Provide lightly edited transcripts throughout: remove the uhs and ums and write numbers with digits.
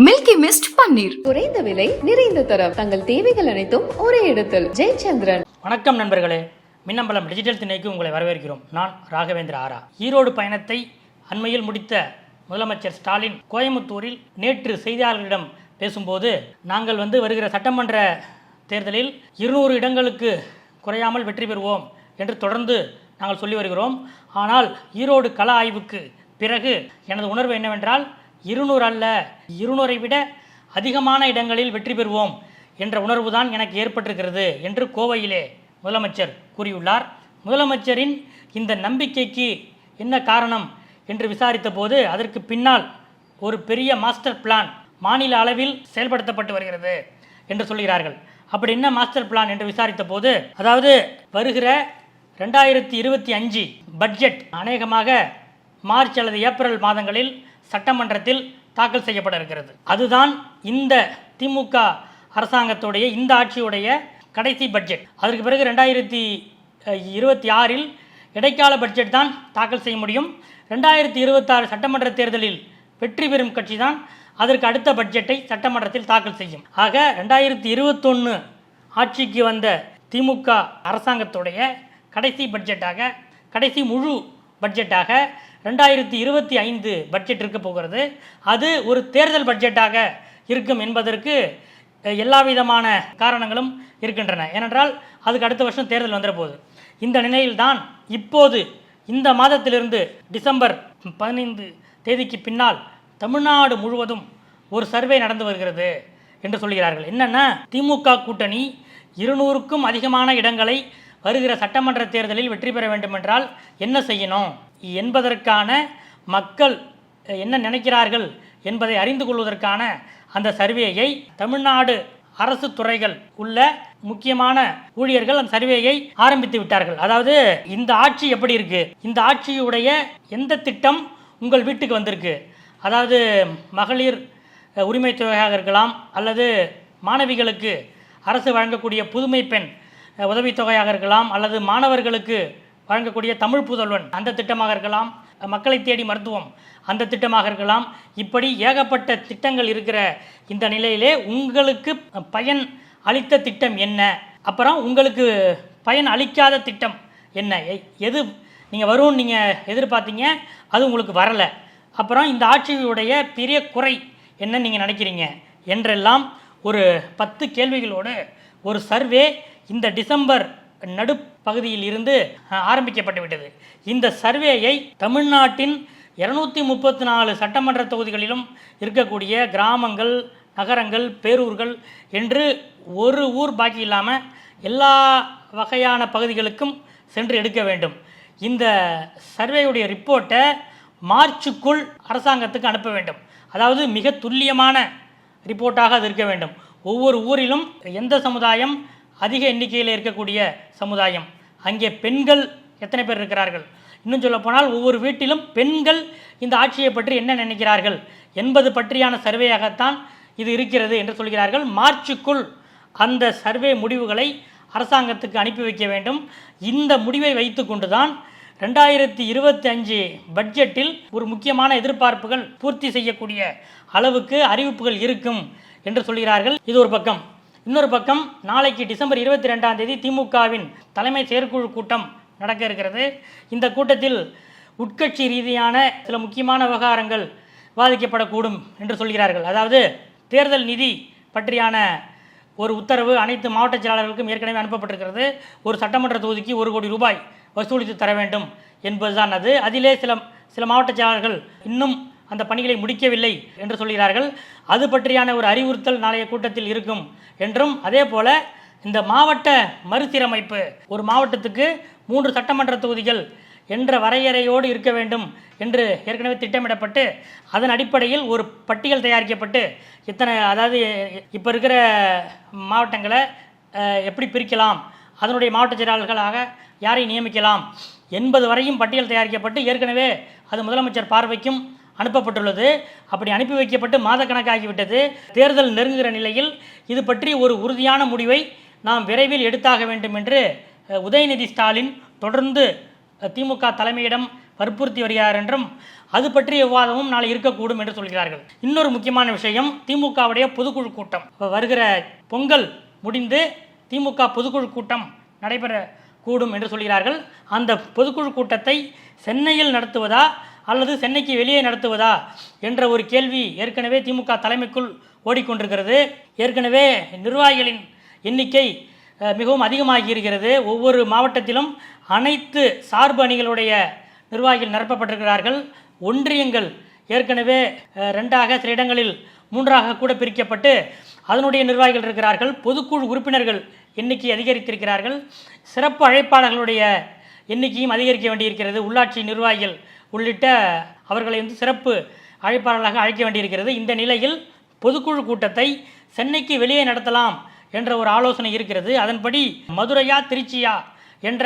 Milky mist பன்னீர் குறைந்த விலை நிறைந்த தரம். தங்கள் தேவைகள் அனைத்தும் ஒரே இடத்தில். ஜெயச்சந்திரன். வணக்கம் நண்பர்களே, மின்னம்பலம் டிஜிட்டல் திணைக்கு உங்களை வரவேற்கிறோம். நான் ராகவேந்திர ஆரா. ஈரோடு பயணத்தை அண்மையில் முடித்த முதலமைச்சர் ஸ்டாலின் கோயம்புத்தூரில் நேற்று செய்தியாளர்களிடம் பேசும்போது, நாங்கள் வருகிற சட்டமன்ற தேர்தலில் 200 இடங்களுக்கு குறையாமல் வெற்றி பெறுவோம் என்று தொடர்ந்து நாங்கள் சொல்லி வருகிறோம். ஆனால் ஈரோடு கள ஆய்வுக்கு பிறகு எனது உணர்வு என்னவென்றால், 200 அல்ல, 200ஐ விட அதிகமான இடங்களில் வெற்றி பெறுவோம் என்ற உணர்வு தான் எனக்கு ஏற்பட்டிருக்கிறது என்று கோவையிலே முதலமைச்சர் கூறியுள்ளார். முதலமைச்சரின் இந்த நம்பிக்கைக்கு என்ன காரணம் என்று விசாரித்த போது, அதற்கு பின்னால் ஒரு பெரிய மாஸ்டர் பிளான் மாநில அளவில் செயல்படுத்தப்பட்டு வருகிறது என்று சொல்கிறார்கள். அப்படி என்ன மாஸ்டர் பிளான் என்று விசாரித்த போது, அதாவது வருகிற 2025 பட்ஜெட் அநேகமாக மார்ச் அல்லது ஏப்ரல் மாதங்களில் சட்டமன்றத்தில் தாக்கல் செய்யப்பட இருக்கிறது. அதுதான் இந்த திமுக அரசாங்கத்துடைய, இந்த ஆட்சியுடைய கடைசி பட்ஜெட். அதற்கு பிறகு 2026 இடைக்கால பட்ஜெட் தான் தாக்கல் செய்ய முடியும். 2026 சட்டமன்ற தேர்தலில் வெற்றி பெறும் கட்சி தான் அதற்கு அடுத்த பட்ஜெட்டை சட்டமன்றத்தில் தாக்கல் செய்யும். ஆக 2021 ஆட்சிக்கு வந்த திமுக அரசாங்கத்துடைய கடைசி பட்ஜெட்டாக, கடைசி முழு பட்ஜெட்டாக 2025 பட்ஜெட் இருக்க போகிறது. அது ஒரு தேர்தல் பட்ஜெட்டாக இருக்கும் என்பதற்கு எல்லா விதமான காரணங்களும் இருக்கின்றன. ஏனென்றால் அதுக்கு அடுத்த வருஷம் தேர்தல் வந்துட போகுது. இந்த நிலையில்தான் இப்போது இந்த மாதத்திலிருந்து டிசம்பர் 15 தேதிக்கு பின்னால் தமிழ்நாடு முழுவதும் ஒரு சர்வே நடந்து வருகிறது என்று சொல்கிறார்கள். என்னென்னா, திமுக கூட்டணி 200க்கும் அதிகமான இடங்களை வருகிற சட்டமன்ற தேர்தலில் வெற்றி பெற வேண்டுமென்றால் என்ன செய்யணும் என்பதற்கான, மக்கள் என்ன நினைக்கிறார்கள் என்பதை அறிந்து கொள்வதற்கான அந்த சர்வேயை தமிழ்நாடு அரசு துறைகள் உள்ள முக்கியமான ஊழியர்கள் அந்த சர்வேயை ஆரம்பித்து விட்டார்கள். அதாவது இந்த ஆட்சி எப்படி இருக்கு, இந்த ஆட்சியுடைய எந்த திட்டம் உங்கள் வீட்டுக்கு வந்திருக்கு, அதாவது மகளிர் உரிமை தொகையாக இருக்கலாம், அல்லது மாணவிகளுக்கு அரசு வழங்கக்கூடிய புதுமை பெண் உதவித்தொகையாக இருக்கலாம், அல்லது மாணவர்களுக்கு வழங்கக்கூடிய தமிழ் புதல்வன் அந்த திட்டமாக இருக்கலாம், மக்களை தேடி மருத்துவம் அந்த திட்டமாக இருக்கலாம். இப்படி ஏகப்பட்ட திட்டங்கள் இருக்கிற இந்த நிலையிலே உங்களுக்கு பயன் அளித்த திட்டம் என்ன, அப்புறம் உங்களுக்கு பயன் அளிக்காத திட்டம் என்ன, எது நீங்கள் வரும்னு நீங்கள் எதிர்பார்த்தீங்க அது உங்களுக்கு வரலை, அப்புறம் இந்த ஆட்சியுடைய பெரிய குறை என்ன நீங்கள் நினைக்கிறீங்க என்றெல்லாம் ஒரு 10 கேள்விகளோடு ஒரு சர்வே இந்த டிசம்பர் நடுப்பகுதியில் இருந்து ஆரம்பிக்கப்பட்டு விட்டது. இந்த சர்வேயை தமிழ்நாட்டின் 234 சட்டமன்ற தொகுதிகளிலும் இருக்கக்கூடிய கிராமங்கள், நகரங்கள், பேரூர்கள் என்று ஒரு ஊர் பாக்கி இல்லாமல் எல்லா வகையான பகுதிகளுக்கும் சென்று எடுக்க வேண்டும். இந்த சர்வேயுடைய ரிப்போர்ட்டை மார்ச்சுக்குள் அரசாங்கத்துக்கு அனுப்ப வேண்டும். அதாவது மிக துல்லியமான ரிப்போர்ட்டாக அது இருக்க வேண்டும். ஒவ்வொரு ஊரிலும் எந்த சமுதாயம் அதிக எண்ணிக்கையில் இருக்கக்கூடிய சமுதாயம், அங்கே பெண்கள் எத்தனை பேர் இருக்கிறார்கள், இன்னும் சொல்லப்போனால் ஒவ்வொரு வீட்டிலும் பெண்கள் இந்த ஆட்சியை பற்றி என்ன நினைக்கிறார்கள் என்பது பற்றியான சர்வேயாகத்தான் இது இருக்கிறது என்று சொல்கிறார்கள். மார்ச்சுக்குள் அந்த சர்வே முடிவுகளை அரசாங்கத்துக்கு அனுப்பி வைக்க வேண்டும். இந்த முடிவை வைத்து கொண்டு தான் 2025 பட்ஜெட்டில் ஒரு முக்கியமான எதிர்பார்ப்புகள் பூர்த்தி செய்யக்கூடிய அளவுக்கு அறிவிப்புகள் இருக்கும் என்று சொல்கிறார்கள். இது ஒரு பக்கம். இன்னொரு பக்கம், நாளைக்கு டிசம்பர் 22ஆம் தேதி திமுகவின் தலைமை செயற்குழு கூட்டம் நடக்க இருக்கிறது. இந்த கூட்டத்தில் உட்கட்சி ரீதியான சில முக்கியமான விவகாரங்கள் விவாதிக்கப்படக்கூடும் என்று சொல்கிறார்கள். அதாவது தேர்தல் நிதி பற்றியான ஒரு உத்தரவு அனைத்து மாவட்ட செயலாளர்களுக்கும் ஏற்கனவே அனுப்பப்பட்டிருக்கிறது. ஒரு சட்டமன்ற தொகுதிக்கு 1 கோடி ரூபாய் வசூலித்து தர வேண்டும் என்பதுதான் அது. அதிலே சில மாவட்ட செயலாளர்கள் இன்னும் அந்த பணிகளை முடிக்கவில்லை என்று சொல்கிறார்கள். அது பற்றியான ஒரு அறிவுறுத்தல் நாளைய கூட்டத்தில் இருக்கும் என்றும், அதே போல் இந்த மாவட்ட மறுசீரமைப்பு, ஒரு மாவட்டத்துக்கு 3 சட்டமன்ற தொகுதிகள் என்ற வரையறையோடு இருக்க வேண்டும் என்று ஏற்கனவே திட்டமிடப்பட்டு, அதன் அடிப்படையில் ஒரு பட்டியல் தயாரிக்கப்பட்டு, அதாவது இப்போ இருக்கிற மாவட்டங்களை எப்படி பிரிக்கலாம், அதனுடைய மாவட்ட செயலாளர்களாக யாரை நியமிக்கலாம் என்பது வரையும் பட்டியல் தயாரிக்கப்பட்டு ஏற்கனவே அது முதலமைச்சர் பார்வைக்கும் அனுப்பப்பட்டுள்ளது. அப்படி அனுப்பி வைக்கப்பட்டு மாதக்கணக்காகிவிட்டது. தேர்தல் நெருங்குகிற நிலையில் இது பற்றி ஒரு உறுதியான முடிவை நாம் விரைவில் எடுத்தாக வேண்டும் என்று உதயநிதி ஸ்டாலின் தொடர்ந்து திமுக தலைமையிடம் வற்புறுத்தி வருகிறார் என்றும் அது பற்றிய விவாதமும் நாளை இருக்கக்கூடும் என்று சொல்கிறார்கள். இன்னொரு முக்கியமான விஷயம், திமுகவுடைய பொதுக்குழு கூட்டம் வருகிற பொங்கல் முடிந்து திமுக பொதுக்குழு கூட்டம் நடைபெறக்கூடும் என்று சொல்கிறார்கள். அந்த பொதுக்குழு கூட்டத்தை சென்னையில் நடத்துவதா அல்லது சென்னைக்கு வெளியே நடத்துவதா என்ற ஒரு கேள்வி ஏற்கனவே திமுக தலைமைக்குள் ஓடிக்கொண்டிருக்கிறது. ஏற்கனவே நிர்வாகிகளின் எண்ணிக்கை மிகவும் அதிகமாகி இருக்கிறது. ஒவ்வொரு மாவட்டத்திலும் அனைத்து சார்பு அணிகளுடைய நிர்வாகிகள் நிரப்பப்பட்டிருக்கிறார்கள். ஒன்றியங்கள் ஏற்கனவே 2ஆக, சில இடங்களில் 3ஆக கூட பிரிக்கப்பட்டு அதனுடைய நிர்வாகிகள் இருக்கிறார்கள். பொதுக்குழு உறுப்பினர்கள் எண்ணிக்கை அதிகரித்திருக்கிறார்கள். சிறப்பு அழைப்பாளர்களுடைய எண்ணிக்கையும் அதிகரிக்க வேண்டியிருக்கிறது. உள்ளாட்சி நிர்வாகிகள் உள்ளிட்ட அவர்களை சிறப்பு அழைப்பாளர்களாக அழைக்க வேண்டியிருக்கிறது. இந்த நிலையில் பொதுக்குழு கூட்டத்தை சென்னைக்கு வெளியே நடத்தலாம் என்ற ஒரு ஆலோசனை இருக்கிறது. அதன்படி மதுரையா திருச்சியா என்ற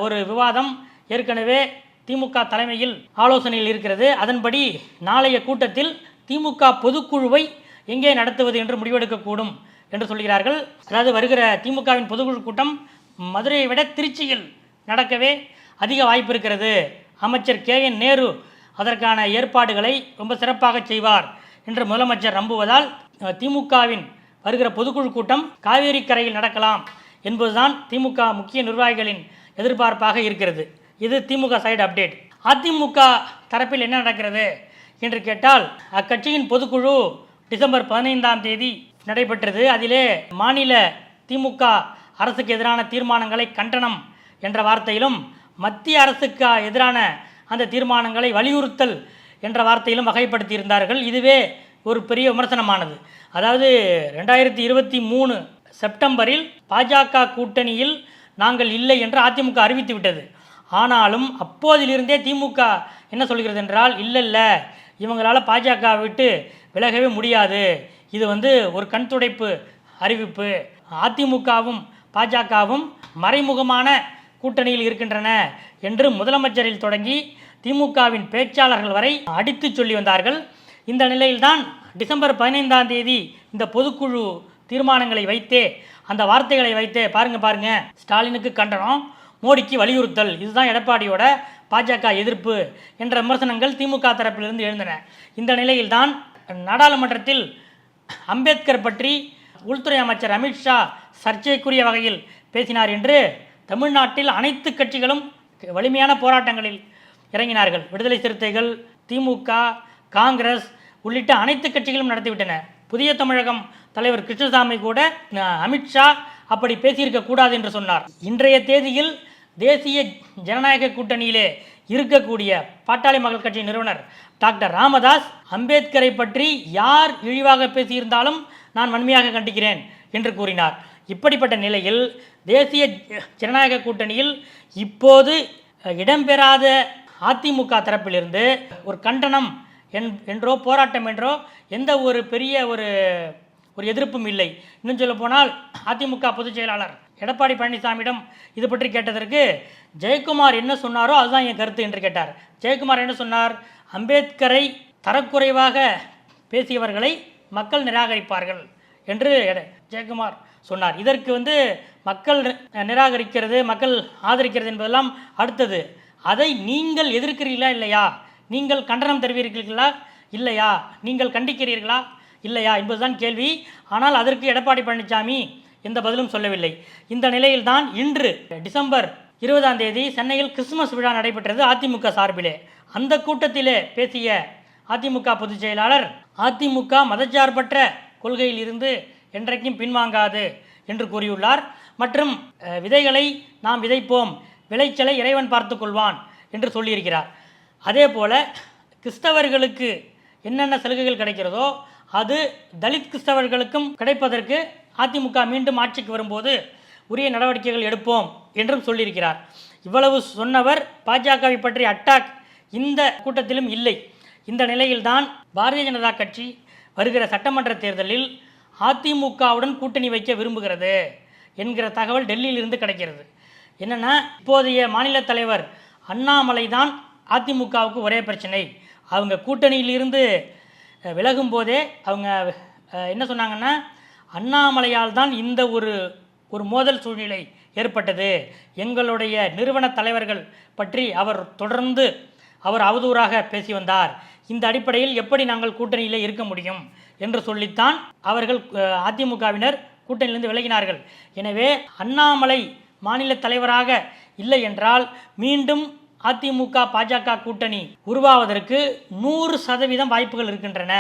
ஒரு விவாதம் ஏற்கனவே திமுக தலைமையில் ஆலோசனையில் இருக்கிறது. அதன்படி நாளைய கூட்டத்தில் திமுக பொதுக்குழுவை எங்கே நடத்துவது என்று முடிவெடுக்கக்கூடும் என்று சொல்கிறார்கள். அதாவது வருகிற திமுகவின் பொதுக்குழு கூட்டம் மதுரையை விட திருச்சியில் நடக்கவே அதிக வாய்ப்பு இருக்கிறது. அமைச்சர் KN நேரு அதற்கான ஏற்பாடுகளை ரொம்ப சிறப்பாக செய்வார் என்று முதலமைச்சர் நம்புவதால் திமுகவின் வருகிற பொதுக்குழு கூட்டம் காவேரி கரையில் நடக்கலாம் என்பதுதான் திமுக முக்கிய நிர்வாகிகளின் எதிர்பார்ப்பாக இருக்கிறது. இது திமுக சைடு அப்டேட். அதிமுக தரப்பில் என்ன நடக்கிறது என்று கேட்டால், அக்கட்சியின் பொதுக்குழு டிசம்பர் 15ஆம் தேதி நடைபெற்றது. அதிலே மாநில திமுக அரசுக்கு எதிரான தீர்மானங்களை கண்டனம் என்ற வார்த்தையிலும், மத்திய அரசுக்கு எதிரான அந்த தீர்மானங்களை வலியுறுத்தல் என்ற வார்த்தையிலும் வகைப்படுத்தியிருந்தார்கள். இதுவே ஒரு பெரிய விமர்சனமானது. அதாவது 2023 செப்டம்பரில் பாஜக கூட்டணியில் நாங்கள் இல்லை என்று அதிமுக அறிவித்து விட்டது. ஆனாலும் அப்போதிலிருந்தே திமுக என்ன சொல்கிறது என்றால், இல்லை இவங்களால் பாஜக விட்டு விலகவே முடியாது, இது ஒரு கண் துடைப்பு அறிவிப்பு, அதிமுகவும் பாஜகவும் மறைமுகமான கூட்டணியில் இருக்கின்றன என்று முதலமைச்சரில் தொடங்கி திமுகவின் பேச்சாளர்கள் வரை அடித்து சொல்லி வந்தார்கள். இந்த நிலையில்தான் டிசம்பர் 15ஆம் தேதி இந்த பொதுக்குழு தீர்மானங்களை வைத்தே, அந்த வார்த்தைகளை வைத்தே பாருங்க ஸ்டாலினுக்கு கண்டனம், மோடிக்கு வலியுறுத்தல், இதுதான் எடப்பாடியோட பாஜக எதிர்ப்பு என்ற விமர்சனங்கள் திமுக தரப்பிலிருந்து எழுந்தன. இந்த நிலையில்தான் நாடாளுமன்றத்தில் அம்பேத்கர் பற்றி உள்துறை அமைச்சர் அமித்ஷா சர்ச்சைக்குரிய வகையில் பேசினார் என்று தமிழ்நாட்டில் அனைத்து கட்சிகளும் வலிமையான போராட்டங்களில் இறங்கினார்கள். விடுதலை சிறுத்தைகள், திமுக, காங்கிரஸ் உள்ளிட்ட அனைத்து கட்சிகளும் நடத்திவிட்டன. புதிய தமிழகம் தலைவர் கிருஷ்ணசாமி கூட அமித்ஷா அப்படி பேசியிருக்க கூடாது என்று சொன்னார். இன்றைய தேதியில் தேசிய ஜனநாயக கூட்டணியிலே இருக்கக்கூடிய பாட்டாளி மக்கள் கட்சி நிறுவனர் டாக்டர் ராமதாஸ் அம்பேத்கரை பற்றி யார் இழிவாக பேசியிருந்தாலும் நான் வன்மையாக கண்டிக்கிறேன் என்று கூறினார். இப்படிப்பட்ட நிலையில் தேசிய ஜனநாயக கூட்டணியில் இப்போது இடம்பெறாத அதிமுக தரப்பிலிருந்து ஒரு கண்டனம் என்றோ போராட்டம் என்றோ எந்த ஒரு பெரிய ஒரு எதிர்ப்பும் இல்லை. இன்னும் சொல்ல போனால் அதிமுக பொதுச் செயலாளர் எடப்பாடி பழனிசாமியிடம் இது பற்றி கேட்டதற்கு ஜெயக்குமார் என்ன சொன்னாரோ அதுதான் என் கருத்து என்று கேட்டார். ஜெயக்குமார் என்ன சொன்னார்? அம்பேத்கரை தரக்குறைவாக பேசியவர்களை மக்கள் நிராகரிப்பார்கள் என்று ஜெயக்குமார் சொன்னார். இதற்கு மக்கள் நிராகரிக்கிறது, மக்கள் ஆதரிக்கிறது என்பதெல்லாம் அடுத்தது. அதை நீங்கள் எதிர்க்கிறீர்களா இல்லையா, நீங்கள் கண்டனம் தெரிவிக்கிறீர்களா இல்லையா, நீங்கள் கண்டிக்கிறீர்களா இல்லையா என்பதுதான் கேள்வி. ஆனால் அதற்கு எடப்பாடி பழனிசாமி எந்த பதிலும் சொல்லவில்லை. இந்த நிலையில்தான் இன்று டிசம்பர் 20ஆம் தேதி சென்னையில் கிறிஸ்துமஸ் விழா நடைபெற்றது அதிமுக சார்பிலே. அந்த கூட்டத்திலே பேசிய அதிமுக பொதுச் செயலாளர், அதிமுக மதச்சார்பற்ற கொள்கையில் இருந்து என்றைக்கும் பின்வாங்காது என்று கூறியுள்ளார். மற்றும் விதைகளை நாம் விதைப்போம், விளைச்சலை இறைவன் பார்த்து கொள்வான் என்று சொல்லியிருக்கிறார். அதே போல கிறிஸ்தவர்களுக்கு என்னென்ன சலுகைகள் கிடைக்கிறதோ அது தலித் கிறிஸ்தவர்களுக்கும் கிடைப்பதற்கு அதிமுக மீண்டும் ஆட்சிக்கு வரும்போது உரிய நடவடிக்கைகள் எடுப்போம் என்றும் சொல்லியிருக்கிறார். இவ்வளவு சொன்னவர் பாஜகவை பற்றி அட்டாக் இந்த கூட்டத்திலும் இல்லை. இந்த நிலையில்தான் பாரதிய ஜனதா கட்சி வருகிற சட்டமன்ற தேர்தலில் அதிமுகவுடன் கூட்டணி வைக்க விரும்புகிறது என்கிற தகவல் டெல்லியிலிருந்து கிடைக்கிறது. என்னென்னா, இப்போதைய மாநில தலைவர் அண்ணாமலை தான் அதிமுகவுக்கு ஒரே பிரச்சனை. அவங்க கூட்டணியிலிருந்து விலகும் போதே அவங்க என்ன சொன்னாங்கன்னா, அண்ணாமலையால் தான் இந்த ஒரு மோதல் சூழ்நிலை ஏற்பட்டது, எங்களுடைய நிறுவன தலைவர்கள் பற்றி அவர் தொடர்ந்து அவர் அவதூறாக பேசி வந்தார். இந்த அடிப்படையில் எப்படி நாங்கள் கூட்டணியில் இருக்க முடியும் என்று சொல்லித்தான் அவர்கள் அதிமுகவினர் கூட்டணியிலிருந்து விலகினார்கள். எனவே அண்ணாமலை மாநில தலைவராக இல்லை என்றால் மீண்டும் அதிமுக பாஜக கூட்டணி உருவாவதற்கு 100% வாய்ப்புகள் இருக்கின்றன.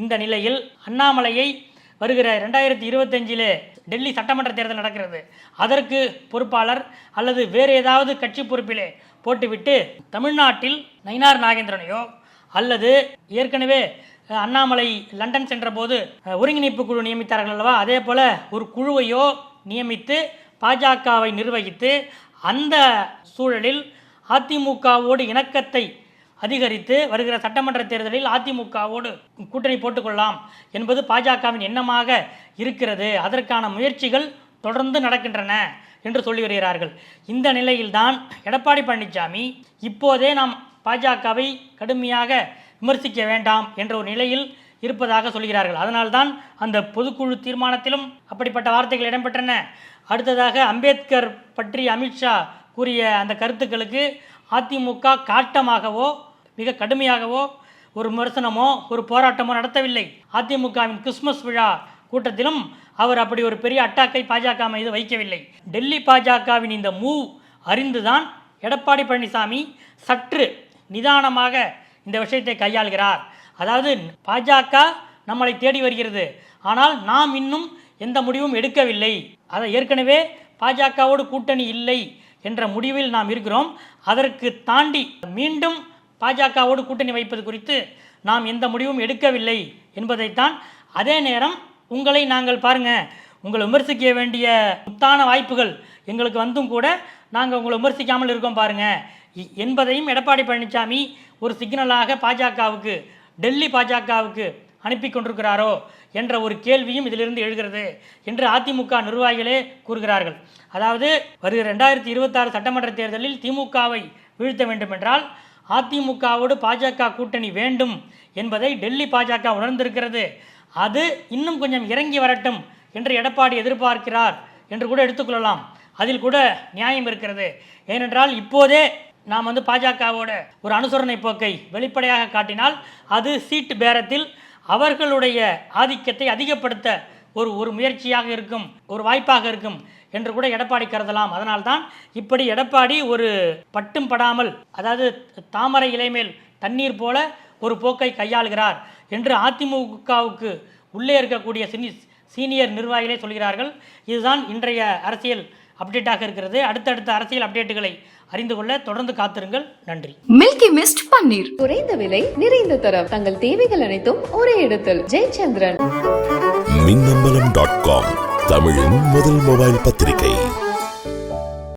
இந்த நிலையில் அண்ணாமலையை வருகிற 2025 டெல்லி சட்டமன்ற தேர்தல் நடக்கிறது, அதற்கு பொறுப்பாளர் அல்லது வேறு ஏதாவது கட்சி பொறுப்பிலே போட்டுவிட்டு தமிழ்நாட்டில் நயினார் நாகேந்திரனையோ அல்லது ஏற்கனவே அண்ணாமலை லண்டன் சென்ற போது ஒருங்கிணைப்பு குழு நியமித்தார்கள் அல்லவா, அதே போல ஒரு குழுவையோ நியமித்து பாஜகவை நிர்வகித்து அந்த சூழலில் அதிமுகவோடு இணக்கத்தை அதிகரித்து வருகிற சட்டமன்ற தேர்தலில் அதிமுகவோடு கூட்டணி போட்டுக்கொள்ளலாம் என்பது பாஜகவின் எண்ணமாக இருக்கிறது. அதற்கான முயற்சிகள் தொடர்ந்து நடக்கின்றன என்று சொல்லி வருகிறார்கள். இந்த நிலையில்தான் எடப்பாடி பழனிசாமி இப்போதே நாம் பாஜகவை கடுமையாக விமர்சிக்க வேண்டாம் என்ற ஒரு நிலையில் இருப்பதாக சொல்கிறார்கள். அதனால்தான் அந்த பொதுக்குழு தீர்மானத்திலும் அப்படிப்பட்ட வார்த்தைகள் இடம்பெற்றன. அடுத்ததாக அம்பேத்கர் பற்றி அமித்ஷா கூறிய அந்த கருத்துக்களுக்கு அதிமுக காட்டமாகவோ மிக கடுமையாகவோ ஒரு விமர்சனமோ ஒரு போராட்டமோ நடத்தவில்லை. அதிமுகவின் கிறிஸ்துமஸ் விழா கூட்டத்திலும் அவர் அப்படி ஒரு பெரிய அட்டாக்கை பாஜக மீது வைக்கவில்லை. டெல்லி பாஜகவின் இந்த மூவ் அறிந்துதான் எடப்பாடி பழனிசாமி சற்று நிதானமாக இந்த விஷயத்தை கையாள்கிறார். அதாவது பாஜக நம்மளை தேடி வருகிறது, ஆனால் நாம் இன்னும் எந்த முடிவும் எடுக்கவில்லை. அதை ஏற்கனவே பாஜகவோடு கூட்டணி இல்லை என்ற முடிவில் நாம் இருக்கிறோம். அதற்கு தாண்டி மீண்டும் பாஜகவோடு கூட்டணி வைப்பது குறித்து நாம் எந்த முடிவும் எடுக்கவில்லை என்பதைத்தான். அதே நேரம் உங்களை நாங்கள் பாருங்கள், உங்களை விமர்சிக்க வேண்டிய முத்தான வாய்ப்புகள் எங்களுக்கு வந்தும் கூட நாங்கள் உங்களை விமர்சிக்காமல் இருக்கோம் பாருங்கள் என்பதையும் எடப்பாடி பழனிசாமி ஒரு சிக்னலாக பாஜகவுக்கு, டெல்லி பாஜகவுக்கு அனுப்பி கொண்டிருக்கிறாரோ என்ற ஒரு கேள்வியும் இதிலிருந்து எழுகிறது என்று அதிமுக நிர்வாகிகளே கூறுகிறார்கள். அதாவது வருகிற 2026 சட்டமன்ற தேர்தலில் திமுகவை வீழ்த்த வேண்டுமென்றால் அதிமுகவோடு பாஜக கூட்டணி வேண்டும் என்பதை டெல்லி பாஜக உணர்ந்திருக்கிறது. அது இன்னும் கொஞ்சம் இறங்கி வரட்டும் என்று எடப்பாடி எதிர்பார்க்கிறார் என்று கூட எடுத்துக்கொள்ளலாம். அதில் கூட நியாயம் இருக்கிறது. ஏனென்றால் இப்போதே நாம் பாஜகவோட ஒரு அனுசரணை போக்கை வெளிப்படையாக காட்டினால் அது சீட்டு பேரத்தில் அவர்களுடைய ஆதிக்கத்தை அதிகப்படுத்த ஒரு முயற்சியாக இருக்கும், ஒரு வாய்ப்பாக இருக்கும் என்று கூட எடப்பாடி கருதலாம். அதனால்தான் இப்படி எடப்பாடி ஒரு பட்டும் படாமல், அதாவது தாமரை இலை மேல் தண்ணீர் போல ஒரு போக்கை கையாளுகிறார் என்று அதிமுகவுக்கு உள்ளே இருக்கக்கூடிய சீனியர் நிர்வாகிகளே சொல்கிறார்கள். இதுதான் இன்றைய அரசியல் அப்டேட்டாக இருக்கிறது. அடுத்தடுத்த அரசியல் அப்டேட்டுகளை அறிந்து கொள்ள தொடர்ந்து காத்திருங்கள். நன்றி. மில்கி மிஸ்ட் பன்னீர், குறைந்த விலை நிறைந்த தரம், தங்கள் தேவைகள் அனைத்தும் ஒரே இடத்தில். ஜெயச்சந்திரன். மின்னம்பலம்.com, தமிழின் முதல் மொபைல் பத்திரிகை.